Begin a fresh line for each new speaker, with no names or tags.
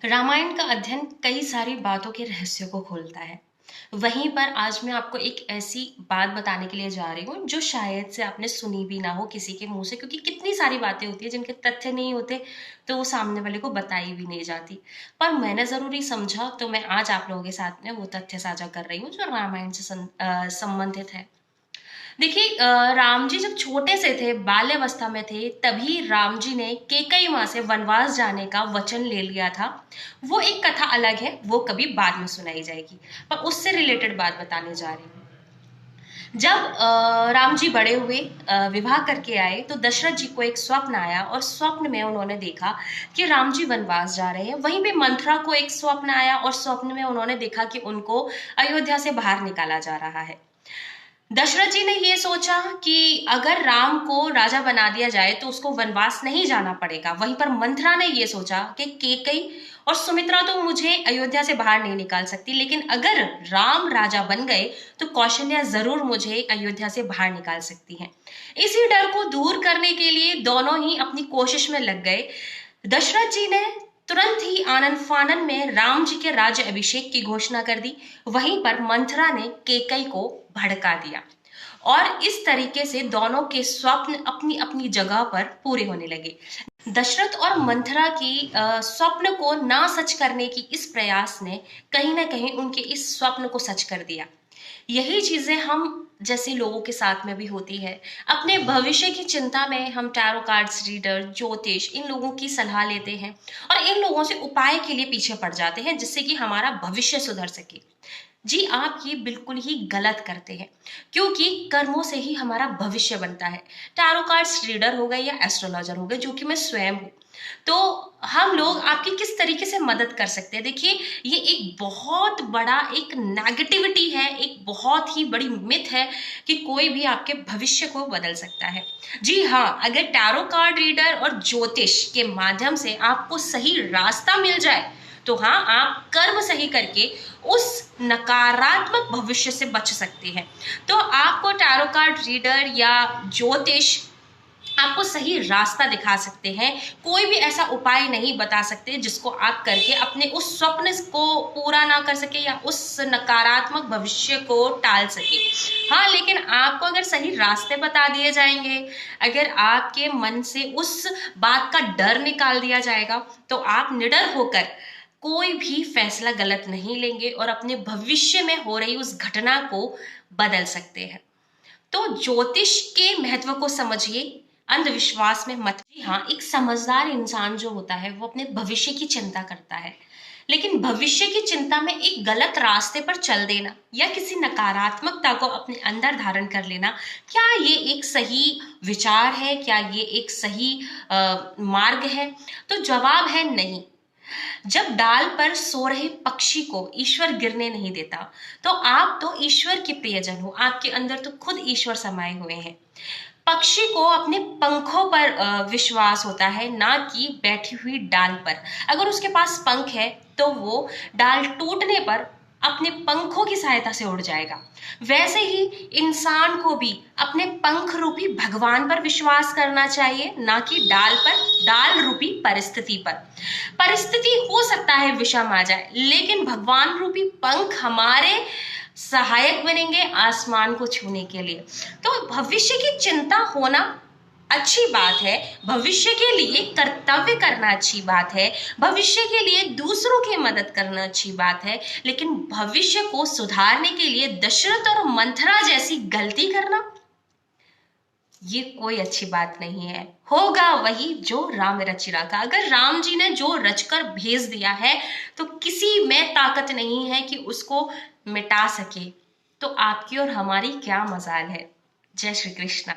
रामायण का अध्ययन कई सारी बातों के रहस्यों को खोलता है। वहीं पर आज मैं आपको एक ऐसी बात बताने के लिए जा रही हूँ जो शायद से आपने सुनी भी ना हो किसी के मुंह से, क्योंकि कितनी सारी बातें होती है जिनके तथ्य नहीं होते तो वो सामने वाले को बताई भी नहीं जाती। पर मैंने जरूरी समझा तो मैं आज आप लोगों के साथ में वो तथ्य साझा कर रही हूँ जो रामायण से संबंधित है। देखिए, राम जी जब छोटे से थे, बाल्यावस्था में थे, तभी राम जी ने केकई माँ से वनवास जाने का वचन ले लिया था। वो एक कथा अलग है, वो कभी बाद में सुनाई जाएगी। पर उससे रिलेटेड बात बताने जा रही हूँ। जब राम जी बड़े हुए, विवाह करके आए, तो दशरथ जी को एक स्वप्न आया और स्वप्न में उन्होंने देखा कि राम जी वनवास जा रहे हैं। वहीं पे मंथरा को एक स्वप्न आया और स्वप्न में उन्होंने देखा कि उनको अयोध्या से बाहर निकाला जा रहा है। दशरथ जी ने ये सोचा कि अगर राम को राजा बना दिया जाए तो उसको वनवास नहीं जाना पड़ेगा। वहीं पर मंथरा ने ये सोचा कि केकई और सुमित्रा तो मुझे अयोध्या से बाहर नहीं निकाल सकती, लेकिन अगर राम राजा बन गए तो कौशल्या जरूर मुझे अयोध्या से बाहर निकाल सकती हैं। इसी डर को दूर करने के लिए दोनों ही अपनी कोशिश में लग गए। दशरथ जी ने तुरंत ही आनन फानन में राम जी के राज्य अभिषेक की घोषणा कर दी। वहीं पर मंथरा ने केकई को भड़का दिया और इस तरीके से दोनों के स्वप्न अपनी अपनी जगह पर पूरे होने लगे। दशरथ और मंथरा की स्वप्न को ना सच करने की इस प्रयास ने कहीं ना कहीं उनके इस स्वप्न को सच कर दिया। यही चीजें हम जैसे लोगों के साथ में भी होती है। अपने भविष्य की चिंता में हम टैरो कार्ड्स रीडर, ज्योतिष, इन लोगों की सलाह लेते हैं और इन लोगों से उपाय के लिए पीछे पड़ जाते हैं जिससे कि हमारा भविष्य सुधर सके। जी, आप ये बिल्कुल ही गलत करते हैं, क्योंकि कर्मों से ही हमारा भविष्य बनता है। टैरो कार्ड्स रीडर हो गए या एस्ट्रोलॉजर हो गए, जो कि मैं स्वयं हूँ, तो हम लोग आपकी किस तरीके से मदद कर सकते हैं। देखिए, ये एक बहुत बड़ा एक नेगेटिविटी है, एक बहुत ही बड़ी मिथ है कि कोई भी आपके भविष्य को बदल सकता है। जी हाँ, अगर टैरो कार्ड रीडर और ज्योतिष के माध्यम से आपको सही रास्ता मिल जाए तो हाँ, आप कर्म सही करके उस नकारात्मक भविष्य से बच सकते हैं। तो आपको टैरो कार्ड रीडर या ज्योतिष आपको सही रास्ता दिखा सकते हैं, कोई भी ऐसा उपाय नहीं बता सकते जिसको आप करके अपने उस स्वप्न को पूरा ना कर सके या उस नकारात्मक भविष्य को टाल सके। हाँ, लेकिन आपको अगर सही रास्ते बता दिए जाएंगे, अगर आपके मन से उस बात का डर निकाल दिया जाएगा, तो आप निडर होकर कोई भी फैसला गलत नहीं लेंगे और अपने भविष्य में हो रही उस घटना को बदल सकते हैं। तो ज्योतिष के महत्व को समझिए, अंधविश्वास में मत। जी हाँ, एक समझदार इंसान जो होता है वो अपने भविष्य की चिंता करता है, लेकिन भविष्य की चिंता में एक गलत रास्ते पर चल देना या किसी नकारात्मकता को अपने अंदर धारण कर लेना, क्या ये एक सही विचार है? क्या ये एक सही मार्ग है? तो जवाब है नहीं। जब डाल पर सो रहे पक्षी को ईश्वर गिरने नहीं देता, तो आप तो ईश्वर के प्रियजन हो, आपके अंदर तो खुद ईश्वर समाये हुए हैं। पक्षी को अपने पंखों पर विश्वास होता है, ना कि बैठी हुई डाल पर। अगर उसके पास पंख है तो वो डाल टूटने पर अपने पंखों की सहायता से उड़ जाएगा। वैसे ही इंसान को भी अपने पंख रूपी भगवान पर विश्वास करना चाहिए, ना कि डाल पर, डाल रूपी परिस्थिति पर। परिस्थिति हो सकता है विषम आ जाए, लेकिन भगवान रूपी पंख हमारे सहायक बनेंगे आसमान को छूने के लिए। तो भविष्य की चिंता होना अच्छी बात है, भविष्य के लिए कर्तव्य करना अच्छी बात है, भविष्य के लिए दूसरों की मदद करना अच्छी बात है, लेकिन भविष्य को सुधारने के लिए दशरथ और मंथरा जैसी गलती करना, ये कोई अच्छी बात नहीं है। होगा वही जो राम रचि राखा। अगर राम जी ने जो रचकर भेज दिया है तो किसी में ताकत नहीं है कि उसको मिटा सके। तो आपकी और हमारी क्या मजाल है। जय श्री कृष्ण।